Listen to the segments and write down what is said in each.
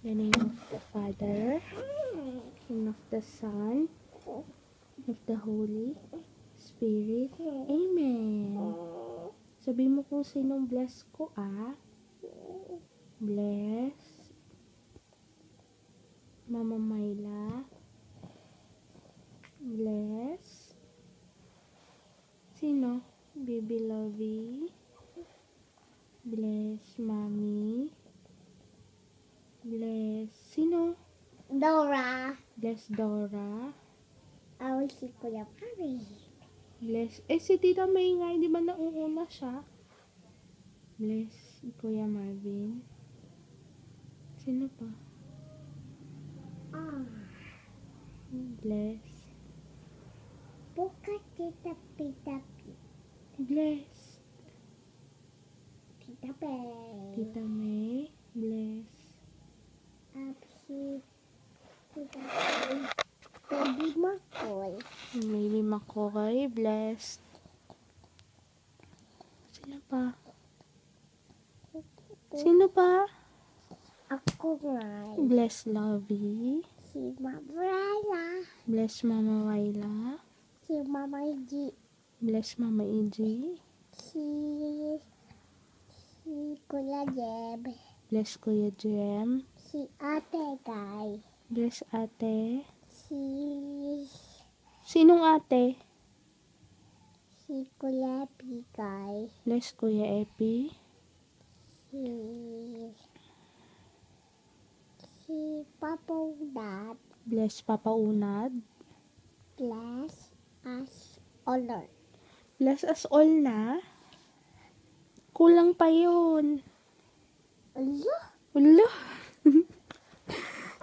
In the name of the Father, and of the Son, of the Holy Spirit. Amen. Sabi mo kung sinong bless ko, Bless Mama Myla. Bless. Sino? Baby Lovey. Bless Mommy. Bless. Sino? Dora. Bless Dora. Awal si Kuya Pari. Bless. Si Tita May nga, hindi ba nauuna siya? Bless Kuya Marvin. Sino pa? Bless. Buka Tita Pitapi. Bless. Tita Pei. Tita May. Bless. Si Tita Pei. Baby Makoy. Baby Makoy. Bless. Sino pa? Sino pa? Ako nga. Bless Lovey. Si Mama. Bless Mama Wyla. Si Mama G. Bless Mama EG. Si Kuya Jeb. Bless Kuya Jem. Si Ate Guy. Bless Ate. Si Sinong ate? Kuya Pigay. Bless Kuya Epi. Si Papa Dad. Bless Papa Unad. Bless us all. Bless us all na. Kulang pa yun. Ala? Ulo.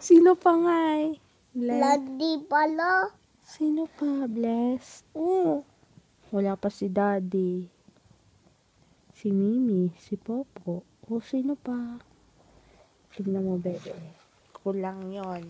Sino pa nga Bless. Lagi pala. Sino pa? Bless. Wala pa si Daddy. Si Mimi. Si Popo. O sino pa? Tignan mo, bebe. Kulang yon.